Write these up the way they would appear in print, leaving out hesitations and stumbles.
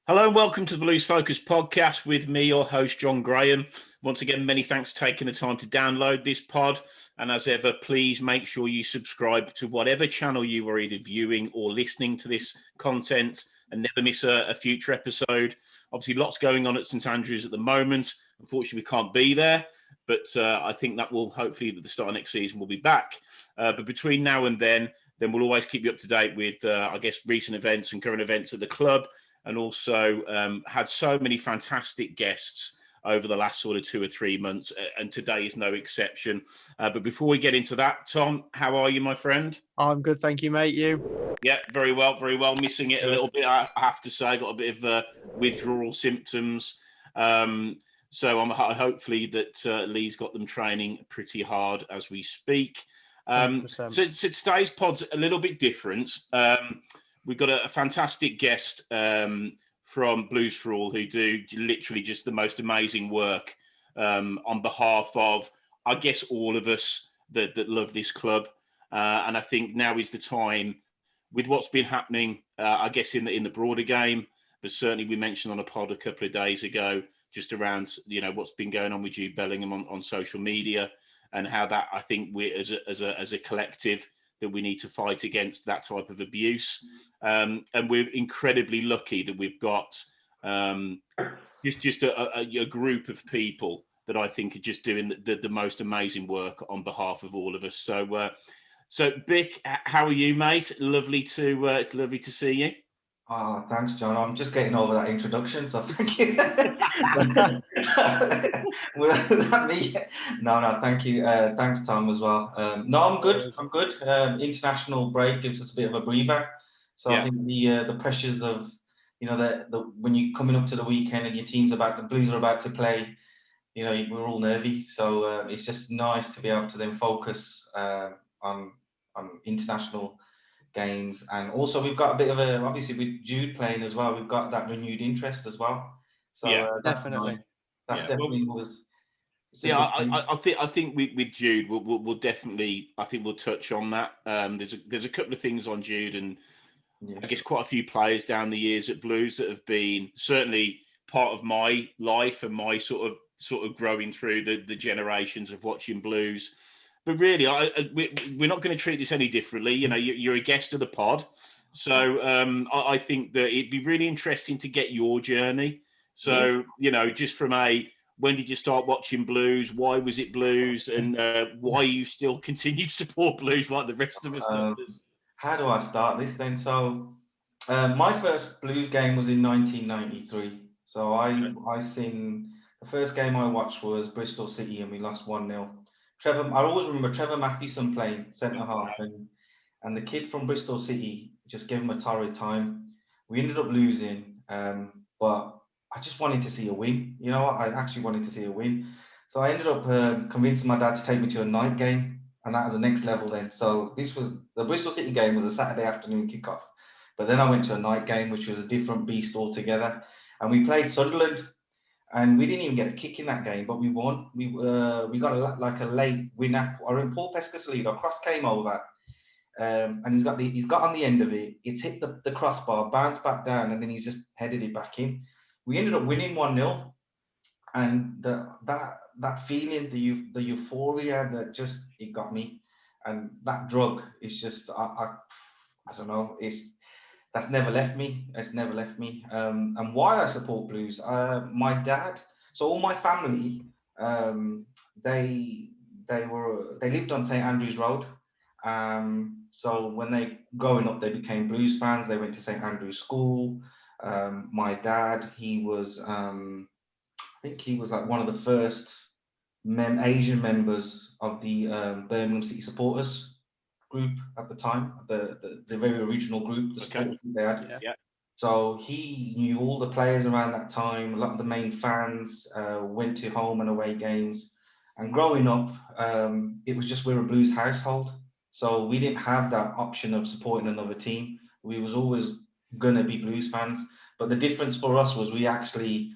Hello and welcome to the Blues Focus podcast with me, your host, John Graham. Once again, many thanks for taking the time to download this pod. And as ever, please make sure you subscribe to whatever channel you are either viewing or listening to this content and never miss a future episode. Obviously, lots going on at St Andrews at the moment. Unfortunately, we can't be there, but I think that will hopefully at the start of next season we'll be back. But between now and then we'll always keep you up to date with, recent events and current events at the club. And also had so many fantastic guests over the last sort of 2 or 3 months, and today is no exception. But before we get into that, Tom, how are you, my friend? I'm good, thank you, mate. You? Yeah, very well, very well. Missing it a little bit, I have to say. I got a bit of withdrawal symptoms. So I'm hopefully that Lee's got them training pretty hard as we speak. So today's pod's a little bit different. We've got a fantastic guest from Blues for All who do literally just the most amazing work on behalf of, I guess, all of us that love this club. And I think now is the time, with what's been happening, I guess, in the broader game, but certainly we mentioned on a pod a couple of days ago, just around, what's been going on with Jude Bellingham on social media and how that, I think, we as a collective, that we need to fight against that type of abuse. And we're incredibly lucky that we've got just a group of people that I think are just doing the most amazing work on behalf of all of us. So Bick, how are you, mate? Lovely to see you. Oh, thanks, John. I'm just getting over that introduction, so thank you. Will that me? No, thank you. Thanks, Tom, as well. No, I'm good. I'm good. International break gives us a bit of a breather. So yeah. I think the pressures of, the when you're coming up to the weekend and your the Blues are about to play, we're all nervy. So it's just nice to be able to then focus on international games. And also we've got a bit of obviously with Jude playing as well, we've got that renewed interest as well. So yeah, that's definitely nice. That's definitely was. Yeah, I think with Jude, we'll definitely, I think we'll touch on that. There's a couple of things on Jude, and I guess quite a few players down the years at Blues that have been certainly part of my life and my sort of growing through the generations of watching Blues. But really, we're not going to treat this any differently. You're a guest of the pod, so I think that it'd be really interesting to get your journey. So just from when did you start watching Blues? Why was it Blues? And why you still continue to support Blues like the rest of us? How do I start this then? So my first Blues game was in 1993. So I seen the first game I watched was Bristol City, and we lost 1-0. I always remember Trevor Mathieson playing centre half, and the kid from Bristol City just gave him a torrid time. We ended up losing, but I just wanted to see a win. I actually wanted to see a win. So I ended up convincing my dad to take me to a night game, and that was the next level then. So the Bristol City game was a Saturday afternoon kickoff, but then I went to a night game, which was a different beast altogether. And we played Sunderland, and we didn't even get a kick in that game, but we won. We got a late winner. I remember Paul Pescasolido, cross came over, and he's got on the end of it. It's hit the crossbar, bounced back down, and then he's just headed it back in. We ended up winning 1-0, and that feeling, the euphoria, it got me, and that drug is just I don't know. That's never left me. It's never left me. And why I support Blues, my dad. So all my family, they lived on St Andrews Road. So when growing up, they became Blues fans. They went to St Andrews School. My dad, he was, I think he was like one of the first Asian members of the Birmingham City supporters group at the time, the very original group, the supporters they had. Yeah. So he knew all the players around that time. A lot of the main fans went to home and away games. And growing up, it was just we're a Blues household. So we didn't have that option of supporting another team. We was always gonna be Blues fans. But the difference for us was we actually,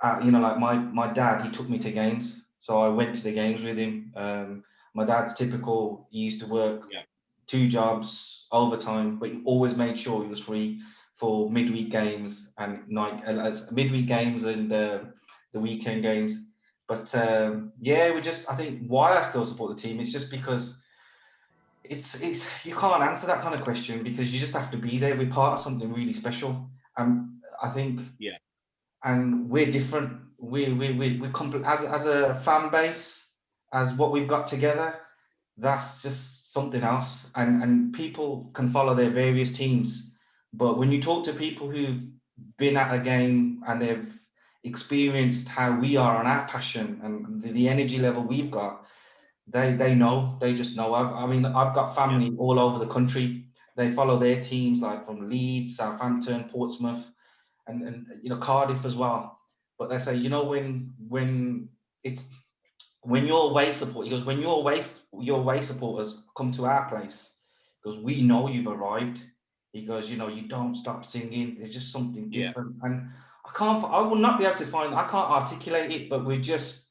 like my dad, he took me to games. So I went to the games with him. My dad's typical. He used to work 2 jobs, overtime, but he always made sure he was free for midweek games and midweek games and the weekend games. But yeah, I think why I still support the team is just because it's you can't answer that kind of question because you just have to be there. We're part of something really special. I think, Yeah. and we're different. We're as a fan base, as what we've got together. That's just something else. And people can follow their various teams, but when you talk to people who've been at a game and they've experienced how we are and our passion and the energy level we've got, they just know. I mean, I've got family all over the country. They follow their teams like from Leeds, Southampton, Portsmouth, and Cardiff as well. But they say, when it's when your away support, he goes, when your away supporters come to our place, because we know you've arrived. He goes, you don't stop singing. There's just something different, and I will not be able to I can't articulate it, but we're just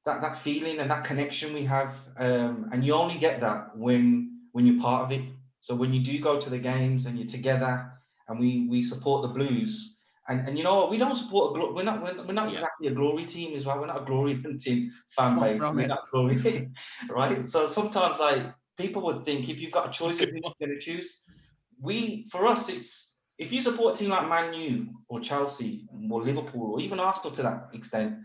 that feeling and that connection we have, and you only get that when you're part of it. So when you do go to the games and you're together, and we support the Blues, and you know what, we don't support we're not exactly a glory team as well. We're not a glory hunting fan base. We're not glory, right? So sometimes like people would think if you've got a choice of who you're going to choose, for us it's if you support a team like Man U or Chelsea or Liverpool or even Arsenal to that extent,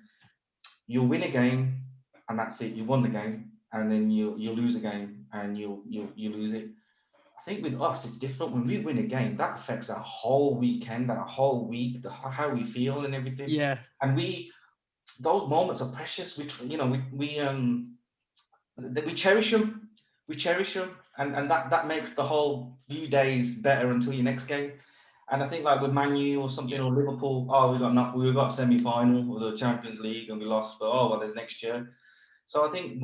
you'll win a game and that's it. You won the game, and then you lose a game and you lose it. I think with us it's different. When we win a game, that affects our whole weekend, our whole week, how we feel and everything. Yeah. And those moments are precious. We cherish them. We cherish them, and that makes the whole few days better until your next game. And I think like with Man U or something or Liverpool, we got semi-final of the Champions League and we lost, but there's next year. So I think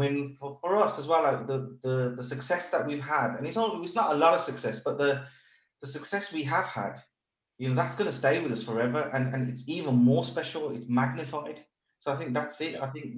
for us as well, like the success that we've had, and it's not a lot of success, but the success we have had, that's going to stay with us forever, and it's even more special. It's magnified. So I think that's it. I think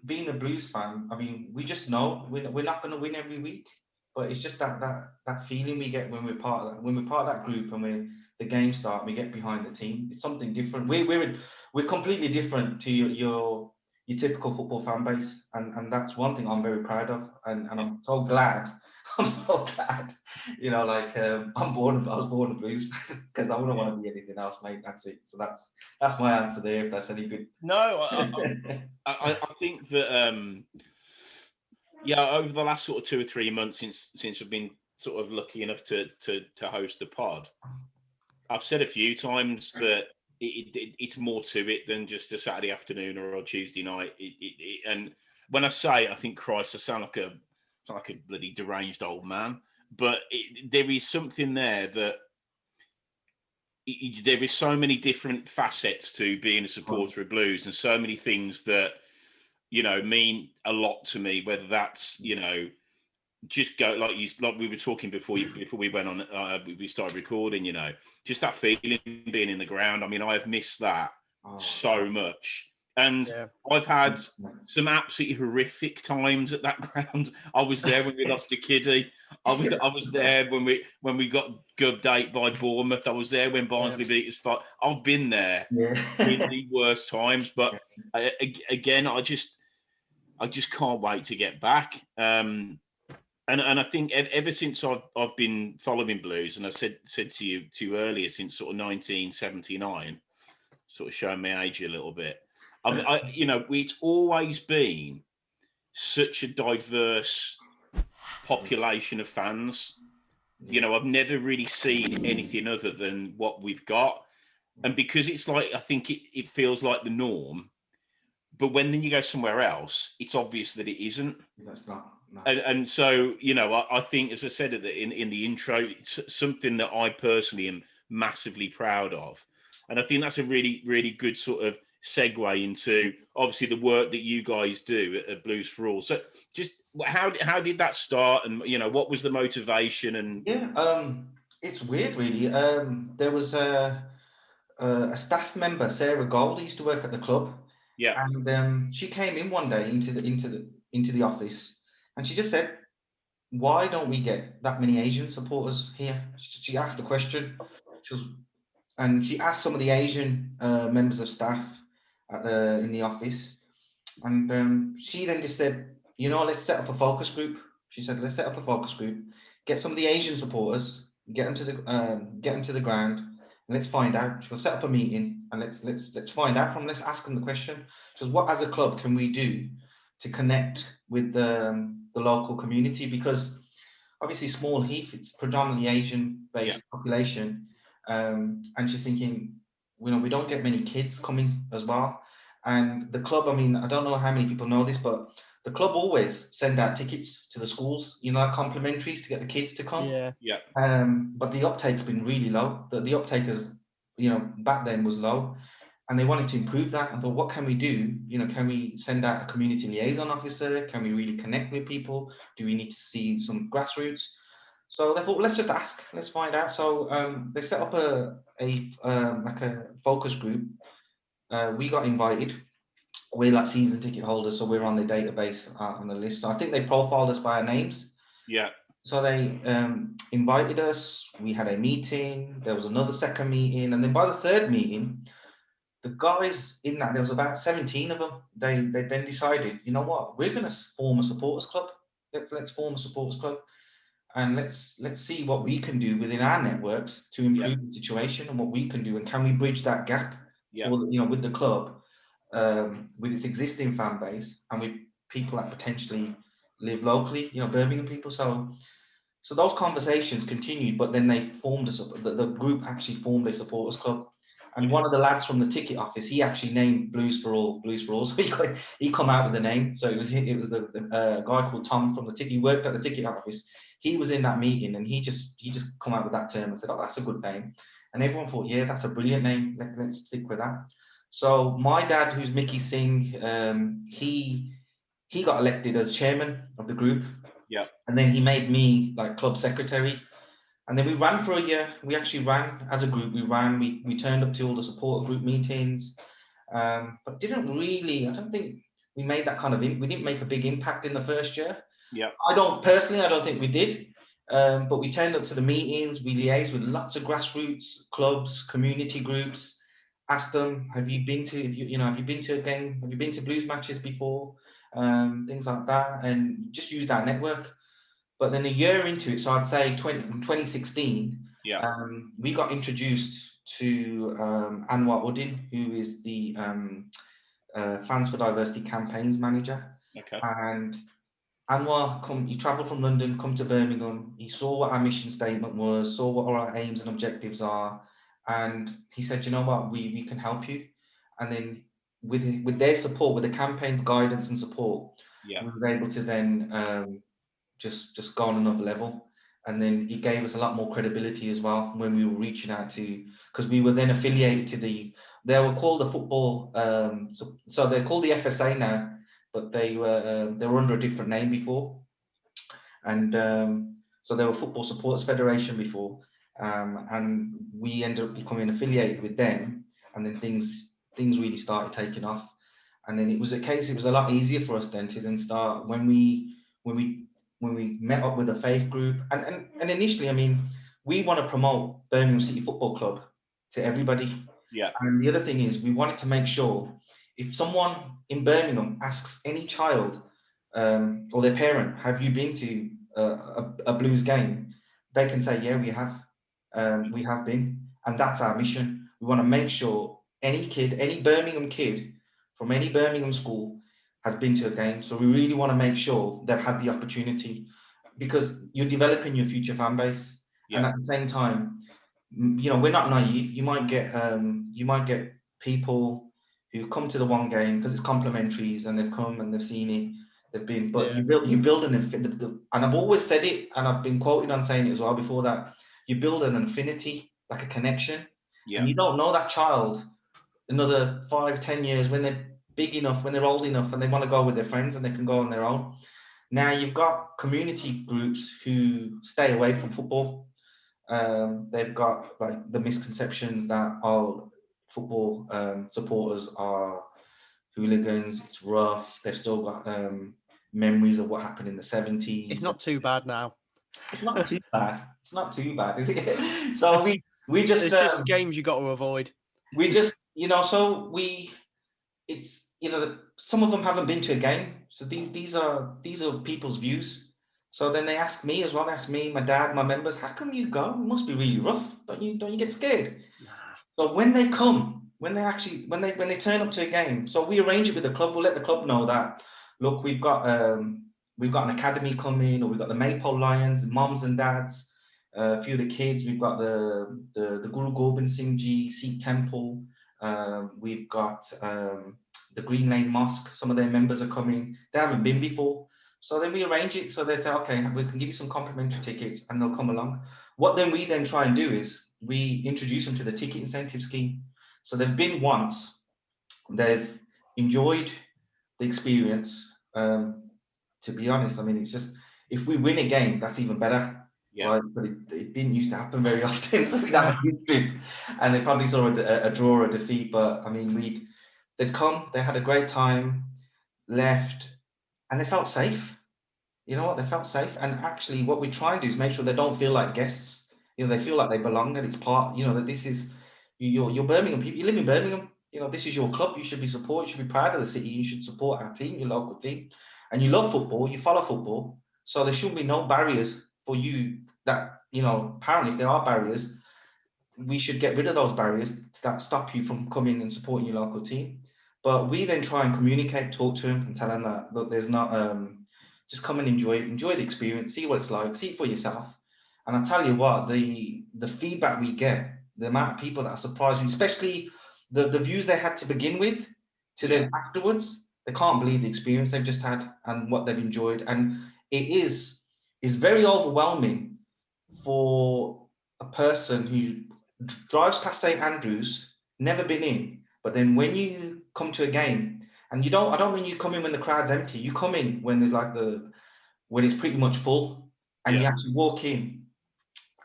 being a Blues fan, I mean, we just know we're not going to win every week, but it's just that feeling we get when we're part of that, group, and when the games start, and we get behind the team. It's something different. We're completely different to your typical football fan base, and that's one thing I'm very proud of, and I'm so glad. I'm so glad. I was born a Blues fan because I wouldn't want to be anything else, mate. That's it. So that's my answer there. If that's any good. No, I think that over the last sort of 2 or 3 months since I've been sort of lucky enough to host the pod, I've said a few times that it's more to it than just a Saturday afternoon or a Tuesday night. And when I say, I think, Christ, I sound like a bloody deranged old man, but there is something there that there is so many different facets to being a supporter of Blues, and so many things that mean a lot to me. Whether that's just go like we were talking before we went on, we started recording. Just that feeling being in the ground. I mean, I have missed that so much. And I've had some absolutely horrific times at that ground. I was there when we lost to Kiddie. I was there when we got gubbed 8 by Bournemouth. I was there when Barnsley beat us 5. I've been there in the worst times. But again, I just can't wait to get back. And I think ever since I've been following Blues, and I said to you earlier, since sort of 1979, sort of showing my age a little bit. It's always been such a diverse population of fans. I've never really seen anything other than what we've got. And because it's like, I think it feels like the norm, but when then you go somewhere else, it's obvious that it isn't. That's not. No. And so, I think, as I said in the intro, it's something that I personally am massively proud of. And I think that's a really, really good sort of segue into obviously the work that you guys do at Blues for All. So just how did that start, and what was the motivation? And it's weird really. There was a staff member, Sarah Gold, who used to work at the club, and she came in one day into the office, and she just said, why don't we get that many Asian supporters here? She asked the question, She was, and she asked some of the Asian members of staff in the office, and she then just said, let's set up a focus group. She said, let's set up a focus group, get some of the Asian supporters, get them to the ground, and let's find out. She'll set up a meeting, and let's find out from. Let's ask them the question. She says, what as a club can we do to connect with the local community? Because obviously Small Heath, it's predominantly Asian-based population, and she's thinking, we don't get many kids coming as well. And the club, I mean, I don't know how many people know this, but the club always send out tickets to the schools, like complimentaries to get the kids to come. Yeah. Yeah. But the uptake's been really low. The uptake is, back then was low, and they wanted to improve that. And thought, what can we do? Can we send out a community liaison officer? Can we really connect with people? Do we need to see some grassroots? So they thought, let's just ask, let's find out. So they set up a focus group. We got invited. We're like season ticket holders, so we're on the database on the list. So I think they profiled us by our names. Yeah. So they invited us. We had a meeting. There was another second meeting, and then by the third meeting, the guys in that, there was about 17 of them. They then decided, you know what, we're going to form a supporters club. Let's form a supporters club, and let's see what we can do within our networks to improve the situation, and what we can do, and can we bridge that gap for, with the club, with its existing fan base and with people that potentially live locally, Birmingham people. So those conversations continued, but then they formed the group actually formed a supporters club. And one of the lads from the ticket office, he actually named Blues for All. So he come out with the name. So it was the guy called Tom from the ticket. He worked at the ticket office. He was in that meeting, and he just come out with that term and said, "Oh, that's a good name." And everyone thought, "Yeah, that's a brilliant name. Let's stick with that." So my dad, who's Mickey Singh, he got elected as chairman of the group. Yeah. And then he made me like club secretary. And then we ran for a year. We actually ran as a group. We turned up to all the supporter group meetings, but didn't really, I don't think we made that kind of, we didn't make a big impact in the first year. Yeah. I don't think we did. But we turned up to the meetings. We liaised with lots of grassroots clubs, community groups, asked them, have you been to a game? Have you been to Blues matches before? Things like that, and just used our network. But then a year into it, so I'd say 2016, we got introduced to Anwar Uddin, who is the Fans for Diversity campaigns manager. Okay. And Anwar, he travelled from London, come to Birmingham. He saw what our mission statement was, saw what our aims and objectives are, and he said, "You know what, we can help you." And then with their support, with the campaign's guidance and support, we were able to then just go on another level. And then it gave us a lot more credibility as well when we were reaching out to, because we were then affiliated to they were called the football, so they're called the FSA now, but they were under a different name before. And so they were Football Supporters Federation before, and we ended up becoming affiliated with them, and then things really started taking off. And then it was a lot easier for us then to then start when we met up with a faith group, and initially, I mean, we want to promote Birmingham City Football Club to everybody. Yeah. And the other thing is, we wanted to make sure if someone in Birmingham asks any child or their parent, have you been to a Blues game? They can say, yeah, we have been. And that's our mission. We want to make sure any Birmingham kid from any Birmingham school has been to a game. So we really want to make sure they've had the opportunity, because you're developing your future fan base. And at the same time, we're not naive. You might get people who come to the one game because it's complimentaries and they've come and they've seen it, they've been, but you build an affinity, and I've always said it, and I've been quoted on saying it as well before, that you build an affinity, like a connection, and you don't know that child another 5-10 years when they're big enough, when they're old enough and they want to go with their friends and they can go on their own. Now you've got community groups who stay away from football. They've got like the misconceptions that football supporters are hooligans, it's rough, they've still got memories of what happened in the 70s. It's not too bad now. It's not too bad. It's not too bad, is it? So We just There's just games you got to avoid. we just so it's some of them haven't been to a game, so these are people's views. So then they ask me as well. They ask me, my dad, my members, how come you go? It must be really rough. Don't you get scared? Nah. So when they come, when they turn up to a game, so we arrange it with the club. We'll let the club know that, look, we've got an academy coming, or we've got the Maypole Lions, the moms and dads, a few of the kids. We've got the Guru Gobind Singh Ji Sikh Temple. We've got the Green Lane Mosque. Some of their members are coming. They haven't been before. So then we arrange it. So they say, okay, we can give you some complimentary tickets, and they'll come along. What then we then try and do is we introduce them to the ticket incentive scheme. So they've been once, they've enjoyed the experience. To be honest, I mean, it's just, if we win a game, that's even better. Yeah. Right? But it didn't used to happen very often. So we'd have a good trip, and they probably saw a draw or a defeat. But I mean, they'd come, they had a great time, left, and they felt safe. You know what? They felt safe. And actually, what we try and do is make sure they don't feel like guests. They feel like they belong, and it's part. That this is you're Birmingham people. You live in Birmingham. This is your club. You should be supported. You should be proud of the city. You should support our team, your local team, and you love football. You follow football. So there shouldn't be no barriers for you. That apparently, if there are barriers, we should get rid of those barriers that stop you from coming and supporting your local team. But we then try and communicate, talk to them, and tell them that, look, there's not just come and enjoy the experience, see what it's like, see it for yourself. And I tell you what, the feedback we get, the amount of people that are surprised, especially the views they had to begin with, to then afterwards, they can't believe the experience they've just had and what they've enjoyed. And it's very overwhelming for a person who drives past St Andrews, never been in, but then when you come to a game, and I don't mean you come in when the crowd's empty. You come in when there's when it's pretty much full, and you actually walk in,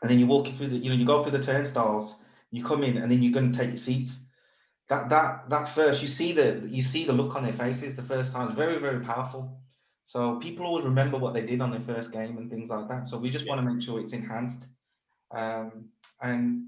and then you walk through you go through the turnstiles, you come in, and then you're going to take your seats. That first, you see the look on their faces the first time. It's very, very powerful. So people always remember what they did on their first game and things like that. So we just want to make sure it's enhanced. And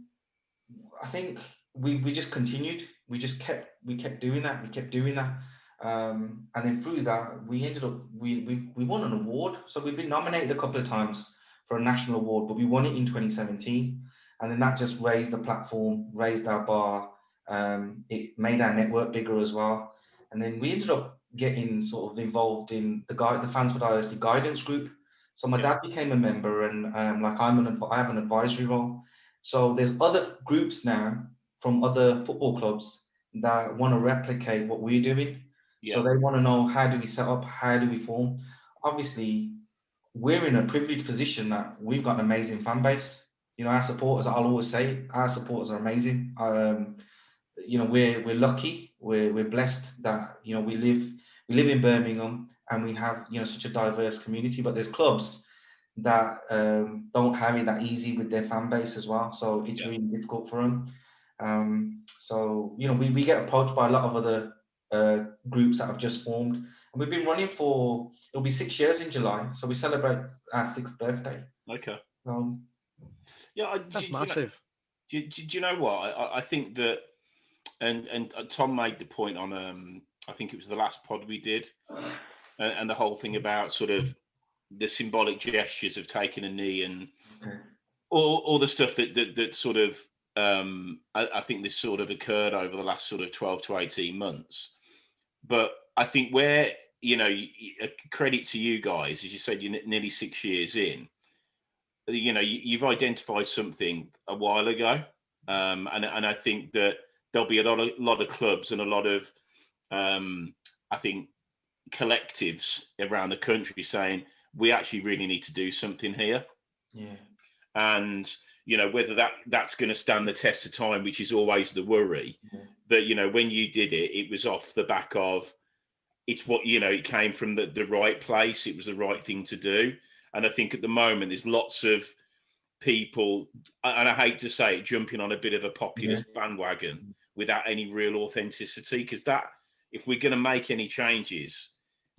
I think we just continued. We kept doing that. We kept doing that. And then through that, we ended up we won an award. So we've been nominated a couple of times for a national award, but we won it in 2017. And then that just raised the platform, raised our bar. It made our network bigger as well. And then we ended up getting sort of involved in the Fans for Diversity guidance group. So my dad became a member, and I have an advisory role. So there's other groups now from other football clubs that want to replicate what we're doing. So they want to know, how do we set up? How do we form? Obviously, we're in a privileged position that we've got an amazing fan base. Our supporters, I'll always say, our supporters are amazing. We're lucky. We're blessed that we live in Birmingham, and we have such a diverse community. But there's clubs that don't have it that easy with their fan base as well. So it's really difficult for them. So we get approached by a lot of other groups that have just formed, and we've been running it'll be 6 years in July. So we celebrate our 6th birthday. Okay. That's massive. Do you know what? I think that, and Tom made the point on I think it was the last pod we did, and the whole thing about sort of the symbolic gestures of taking a knee and all the stuff that sort of I think this sort of occurred over the last sort of 12 to 18 months. But I think where credit to you guys, as you said, you're nearly 6 years in. You've identified something a while ago, and I think that there'll be a lot of clubs and a lot of I think collectives around the country saying, we actually really need to do something here. And whether that's going to stand the test of time, which is always the worry. But when you did it, it was off the back of, it's what it came from the right place. It was the right thing to do. And I think at the moment there's lots of people, and I hate to say it, jumping on a bit of a populist bandwagon without any real authenticity, because that, if we're going to make any changes,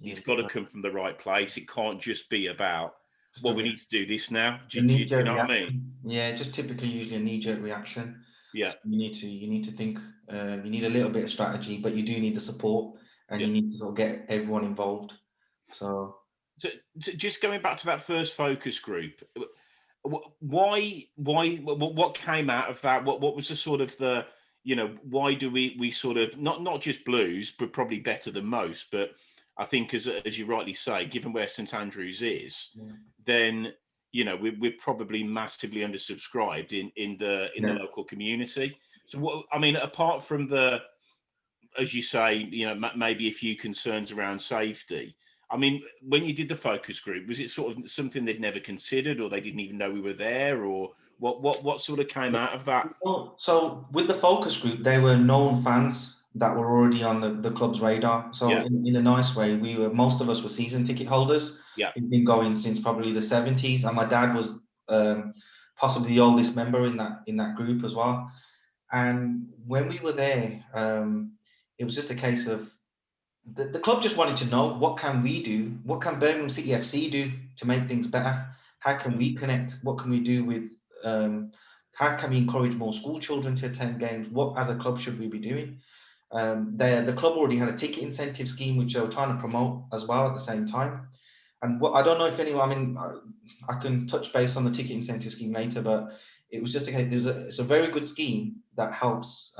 it's got to come from the right place. It can't just be about, Just well, we need to do this now. a Do you knee-jerk know what I mean? reaction. Yeah, just typically usually a knee-jerk reaction. Yeah, You need to think. You need a little bit of strategy, but you do need the support, and yeah. you need to sort of get everyone involved. So So, just going back to that first focus group, why, what came out of that? What was the sort of the, why do we sort of not just Blues, but probably better than most, but I think as you rightly say, given where St Andrews is, yeah, then we're probably massively undersubscribed in the yeah. local community. So what I mean, apart from the, as you say, maybe a few concerns around safety. I mean, when you did the focus group, was it sort of something they'd never considered, or they didn't even know we were there, or what sort of came out of that? Well, so with the focus group, they were known fans that were already on the club's radar. So Yeah, in a nice way, most of us were season ticket holders. yeah, We've been going since probably the 70s, and my dad was possibly the oldest member in that group as well. And when we were there, it was just a case of the club just wanted to know, what can we do? What can Birmingham City FC do to make things better? How can we connect? What can we do with? How can we encourage more school children to attend games? What as a club should we be doing? The club already had a ticket incentive scheme which they were trying to promote as well at the same time. And what I don't know if anyone, I mean, I can touch base on the ticket incentive scheme later, but it was just a case. It's a very good scheme that helps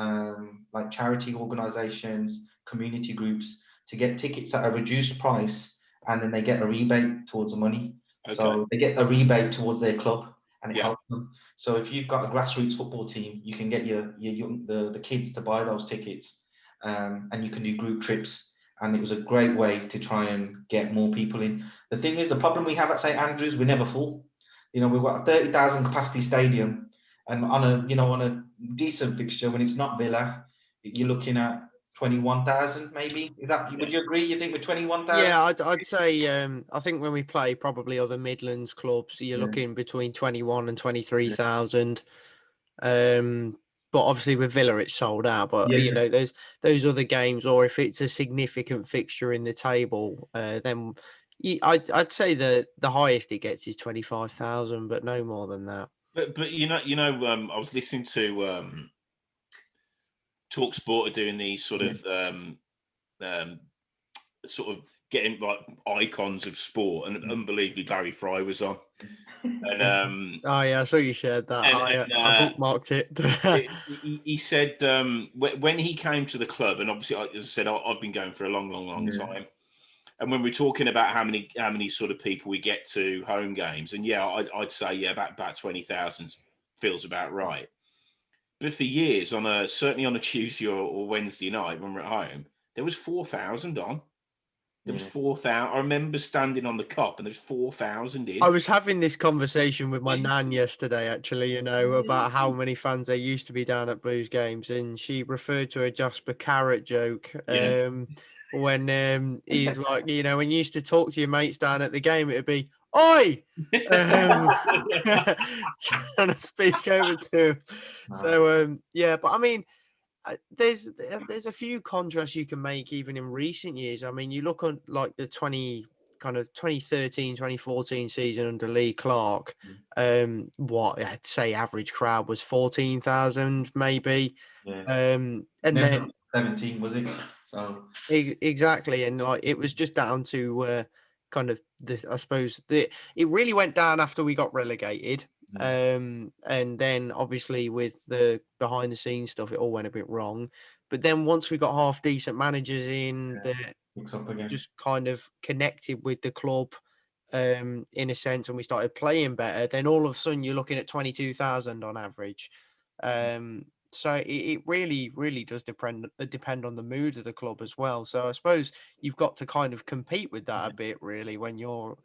like charity organisations, community groups to get tickets at a reduced price, and then they get a rebate towards the money. okay, So they get a rebate towards their club, and it yeah, helps them. So if you've got a grassroots football team, you can get your young the kids to buy those tickets, and you can do group trips. And it was a great way to try and get more people in. The thing is, the problem we have at St Andrews, we're never full. We've got a 30,000 capacity stadium, and on a decent fixture when it's not Villa, you're looking at 21,000 maybe. Is that? yeah, Would you agree? You think with 21,000? Yeah, I'd say I think when we play probably other Midlands clubs, you're Yeah, looking between 21 and twenty three yeah, thousand. But obviously with Villa it's sold out. But yeah, there's those other games, or if it's a significant fixture in the table, then I'd say the highest it gets is 25,000, but no more than that. but I was listening to Talk Sport are doing these yeah, um, sort of getting like icons of sport, and unbelievably Barry Fry was on, and Oh yeah, I saw you shared that. and, I bookmarked it. he said when he came to the club, and obviously, as I said, I've been going for a long yeah, time. And when we're talking about how many sort of people we get to home games, and yeah, I'd say about 20,000 feels about right. But for years, certainly on a Tuesday or Wednesday night when we're at home, there was 4,000 on. There was yeah. 4,000. I remember standing on the Cop, and there was 4,000 I in. was having this conversation with my nan yesterday, actually, about how many fans there used to be down at Blues games, and she referred to a Jasper Carrot joke. Yeah, When he's like, when you used to talk to your mates down at the game, it'd be, "Oi!" Um, trying to speak over to him. So, yeah, but I mean, there's a few contrasts you can make even in recent years. I mean, you look on like the 2013, 2014 season under Lee Clark. What I'd say average crowd was 14,000 maybe. Yeah. And Never then 17, was it? So exactly, and like it was just down to kind of this. I suppose it really went down after we got relegated. yeah, And then obviously with the behind the scenes stuff, it all went a bit wrong. But then once we got half decent managers in yeah, that picks up again. just kind of connected with the club, in a sense, and we started playing better, then all of a sudden you're looking at 22,000 on average. So it really does depend on the mood of the club as well. So I suppose you've got to kind of compete with that a bit, really, when you're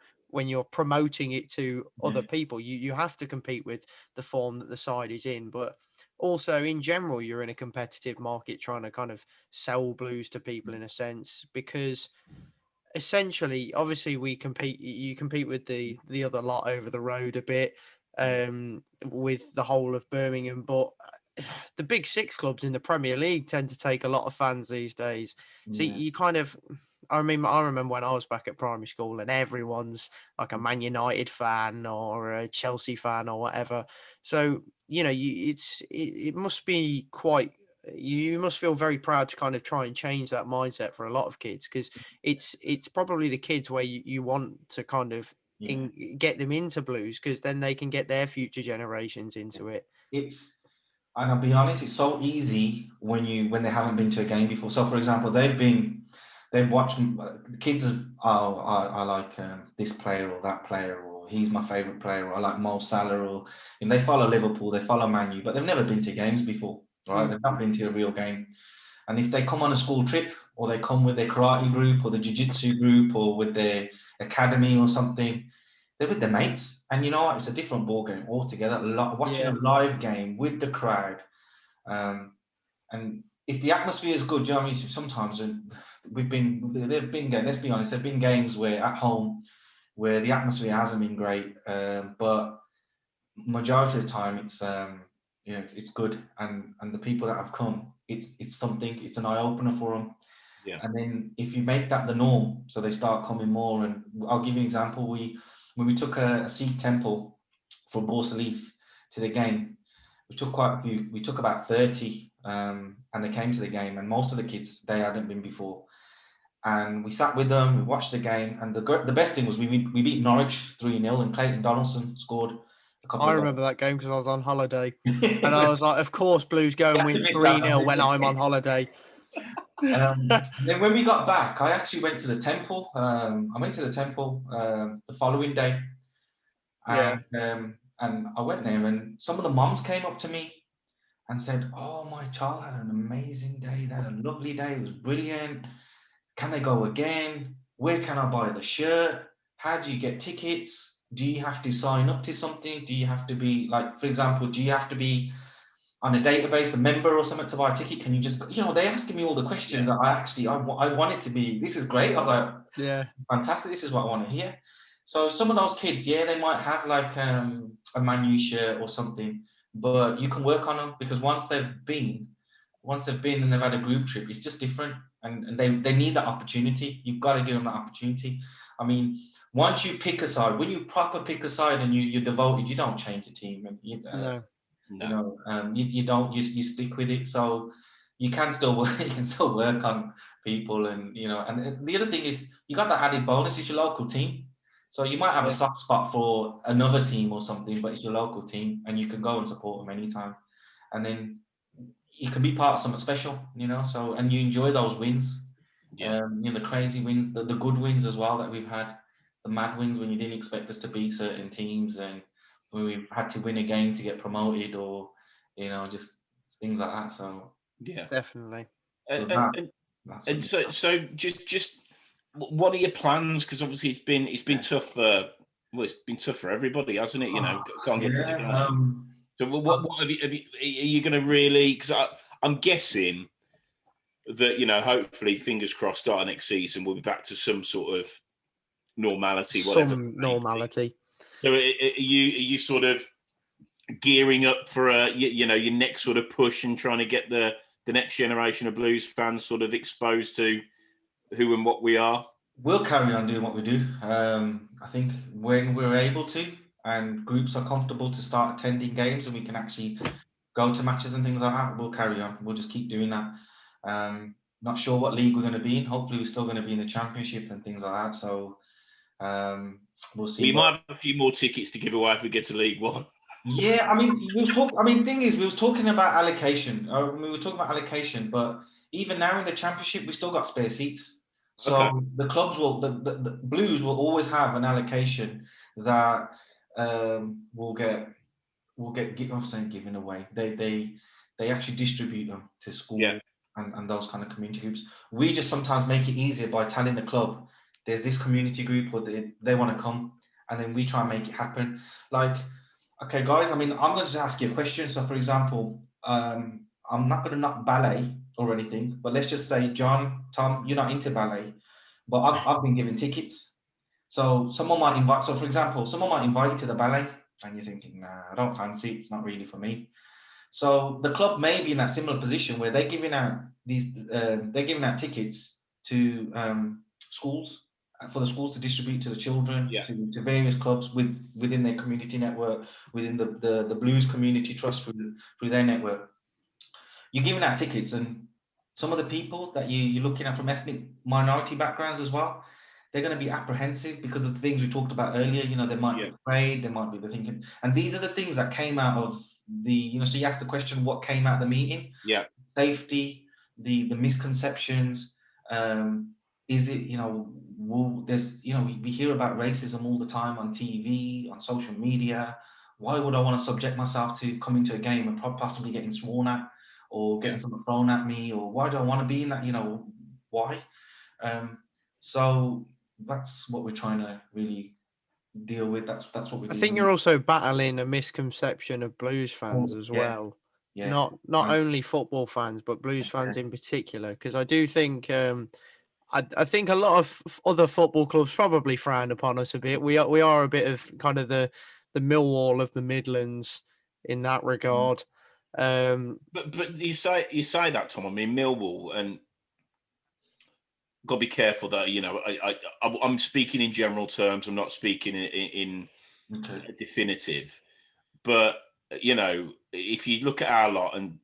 promoting it to Yeah, other people. You have to compete with the form that the side is in, but also in general, you're in a competitive market trying to kind of sell Blues to people in a sense, because essentially, obviously, we compete. You compete with the other lot over the road a bit, with the whole of Birmingham. But the big six clubs in the Premier League tend to take a lot of fans these days. So yeah, you kind of, I mean, I remember when I was back at primary school, and everyone's like a Man United fan or a Chelsea fan or whatever. So it must be quite. You must feel very proud to kind of try and change that mindset for a lot of kids, because it's probably the kids where you want to kind of get them into blues, because then they can get their future generations into it. And I'll be honest, it's so easy when they haven't been to a game before. So, for example, they've watched the kids. I like this player or that player, or he's my favorite player, or I like Mo Salah, or they follow Liverpool, they follow Man U, but they've never been to games before, right? They've not been to a real game. And if they come on a school trip, or they come with their karate group, or the jiu-jitsu group, or with their academy or something, they're with their mates. And you know what? It's a different ball game altogether. Watching a live game with the crowd. And if the atmosphere is good, you know what I mean? Sometimes there've been games, let's be honest, there've been games where at home where the atmosphere hasn't been great, but majority of the time it's good, and the people that have come, it's something, it's an eye opener for them. Yeah. And then if you make that the norm, so they start coming more. And I'll give you an example. When we took a Sikh temple from Borsalif to the game, we took quite a few. We took about 30, and they came to the game. And most of the kids, they hadn't been before. And we sat with them. We watched the game. And the best thing was we beat Norwich 3-0, and Clayton Donaldson scored a couple I of remember that game because I was on holiday, and goals. I was like, "Of course, Blues go and win 3-0 when I'm on holiday." Then when we got back, I actually went to the temple. I went to the temple the following day, and I went there, and some of the moms came up to me and said, "Oh, my child had an amazing day. They had a lovely day. It was brilliant. Can they go again? Where can I buy the shirt? How do you get tickets? Do you have to sign up to something? Do you have to be, like, for example, do you have to be on a database, a member or something to buy a ticket? Can you just, they asking me all the questions that I wanted to be, this is great." I was like, yeah, fantastic, this is what I want to hear. So some of those kids, they might have like a Man U shirt or something, but you can work on them, because once they've been and they've had a group trip, it's just different, and they need that opportunity. You've got to give them that opportunity. I mean, once you pick a side, when you proper pick a side and you're devoted, you don't change the team. no. You don't, you stick with it. So you can still work, on people, and the other thing is, you got that added bonus, it's your local team. So you might have a soft spot for another team or something, but it's your local team, and you can go and support them anytime. And then you can be part of something special, so, and you enjoy those wins. The crazy wins, the good wins as well that we've had, the mad wins when you didn't expect us to beat certain teams, and when we've had to win a game to get promoted, or just things like that. So Definitely. So just what are your plans? Because obviously it's been tough for it's been tough for everybody, hasn't it? Can't get to the game. So what are you going to really? Because I'm guessing that hopefully, fingers crossed, start of next season we'll be back to some sort of normality. Some normality. So are you sort of gearing up for your next sort of push, and trying to get the next generation of Blues fans sort of exposed to who and what we are? We'll carry on doing what we do. I think when we're able to, and groups are comfortable to start attending games, and we can actually go to matches and things like that, we'll carry on. We'll just keep doing that. Not sure what league we're going to be in. Hopefully we're still going to be in the Championship and things like that. So we'll see. We might have a few more tickets to give away if we get to League One. Yeah, I mean, thing is, we was talking about allocation. But even now in the Championship, we still got spare seats. So the clubs the Blues will always have an allocation that will get given away. They actually distribute them to schools and those kind of community groups. We just sometimes make it easier by telling the club there's this community group, or they want to come, and then we try and make it happen. Like, okay, guys, I mean, I'm going to just ask you a question. So, for example, I'm not going to knock ballet or anything, but let's just say, John, Tom, you're not into ballet, but I've been given tickets. So someone might invite you to the ballet, and you're thinking, nah, I don't fancy it. It's not really for me. So the club may be in that similar position where they're giving out tickets to schools, for the schools to distribute to the children, Yeah. to various clubs within their community network, within the Blues Community Trust through their network. You're giving out tickets, and some of the people that you're looking at from ethnic minority backgrounds as well, they're going to be apprehensive because of the things we talked about earlier. They might be afraid, they might be thinking, and these are the things that came out of the, so you asked the question, what came out of the meeting? Yeah. Safety, the misconceptions. Is it, there's, we hear about racism all the time on TV, on social media. Why would I want to subject myself to coming to a game and possibly getting sworn at, or getting something thrown at me, or why do I want to be in that? Why? So that's what we're trying to really deal with. That's what we're doing. I think you're also battling a misconception of Blues fans as well. Yeah. Not only football fans, but Blues fans in particular. Because I do think I think a lot of other football clubs probably frown upon us a bit. We are a bit of kind of the Millwall of the Midlands in that regard. But you say that, Tom. I mean, Millwall, and got to be careful that I'm speaking in general terms. I'm not speaking in definitive. But if you look at our lot, and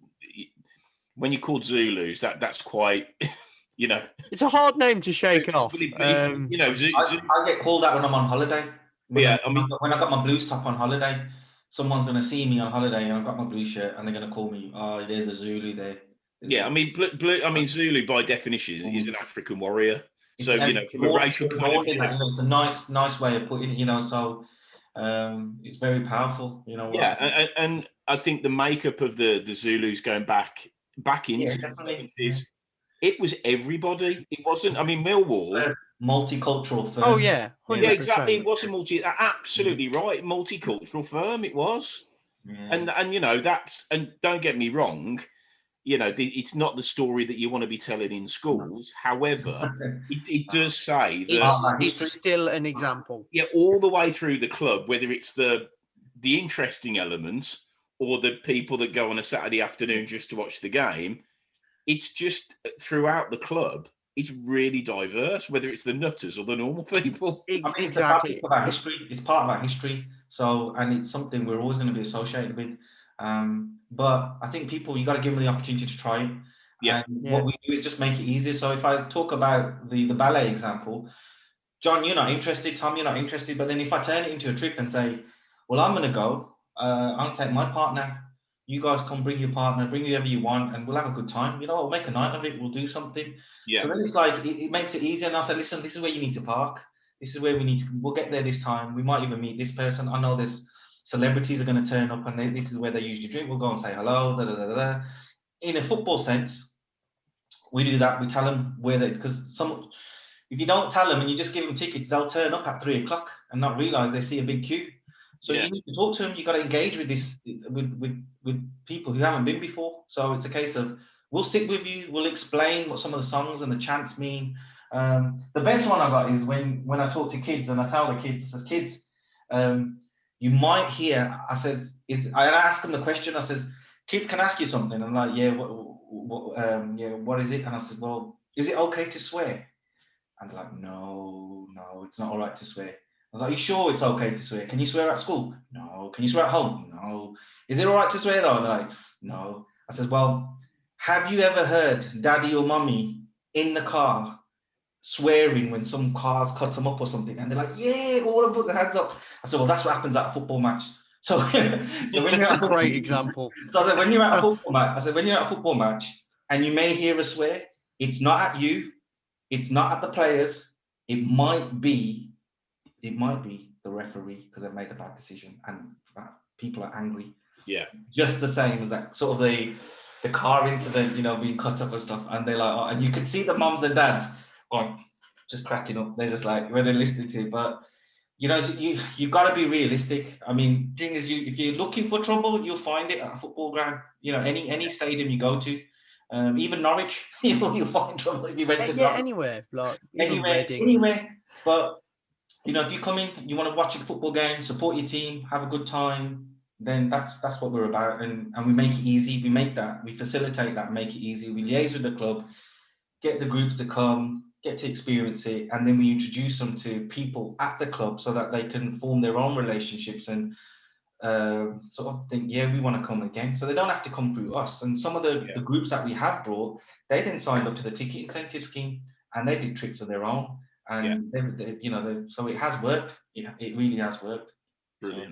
when you're called Zulus, that's quite. It's a hard name to shake off. I get called out when I'm on holiday. When I got my Blues top on holiday, someone's going to see me on holiday and I've got my blue shirt, and they're going to call me, oh, there's a Zulu there. I mean, Zulu by definition is an African warrior. So, from a racial point of view, it's a nice way of putting it, so it's very powerful, and I think the makeup of the Zulus going back into the 70s, it was everybody. It wasn't, I mean, Millwall. Multicultural firm. Oh, yeah. 100%. Yeah, exactly. It was absolutely right. Multicultural firm, it was. Yeah. And that's, and don't get me wrong, it's not the story that you want to be telling in schools. However, it does say that it's still an example. Yeah, all the way through the club, whether it's the interesting element or the people that go on a Saturday afternoon just to watch the game, it's just throughout the club. It's really diverse, whether it's the nutters or the normal people. Exactly. It's part of our history. It's part of our history. So, and it's something we're always going to be associated with. But I think you got to give them the opportunity to try it. Yeah. And what we do is just make it easier. So if I talk about the ballet example, John, you're not interested. Tom, you're not interested. But then if I turn it into a trip and say, well, I'm going to go. I'm going to take my partner. You guys come, bring your partner, bring whoever you want, and we'll have a good time. We'll make a night of it. We'll do something. Yeah. So then it's like, it makes it easier. And I'll say, listen, this is where you need to park. This is where we'll get there this time. We might even meet this person. I know there's celebrities are going to turn up, and this is where they usually drink. We'll go and say hello. In a football sense, we do that. We tell them because if you don't tell them and you just give them tickets, they'll turn up at 3:00 and not realize they see a big queue. So you need to talk to them. You got to engage with with people who haven't been before. So it's a case of, we'll sit with you. We'll explain what some of the songs and the chants mean. The best one I got is when I talk to kids and I tell the kids, I says, kids, you might hear, I ask them the question, I says, kids can ask you something. I'm like, yeah, what is it? And I said, well, is it okay to swear? And they're like, no, it's not all right to swear. I was like, are you sure it's okay to swear? Can you swear at school? No. Can you swear at home? No. Is it all right to swear though? And they're like, no. I said, well, have you ever heard daddy or mummy in the car swearing when some cars cut them up or something? And they're like, yeah, all of them put their hands up. I said, well, that's what happens at a football match. So when that's a great example. So I said, when you're at a football match, and you may hear a swear, it's not at you, it's not at the players, it might be the referee because they've made a bad decision and people are angry. Yeah. Just the same as that sort of the car incident, being cut up and stuff. And they're like, oh, and you can see the mums and dads just cracking up. They're just like, when they're listening to it. But you got to be realistic. I mean, thing is, if you're looking for trouble, you'll find it at a football ground. Any stadium you go to, even Norwich, you'll find trouble if you went to anywhere, like anywhere. But if you come in, you want to watch a football game, support your team, have a good time, then that's what we're about. And we make it easy. We facilitate that, make it easy. We liaise with the club, get the groups to come, get to experience it, and then we introduce them to people at the club so that they can form their own relationships and sort of think, yeah, we want to come again. So they don't have to come through us. And some of the groups that we have brought, they then signed up to the ticket incentive scheme and they did trips of their own. And so it has worked. Yeah, it really has worked. Brilliant.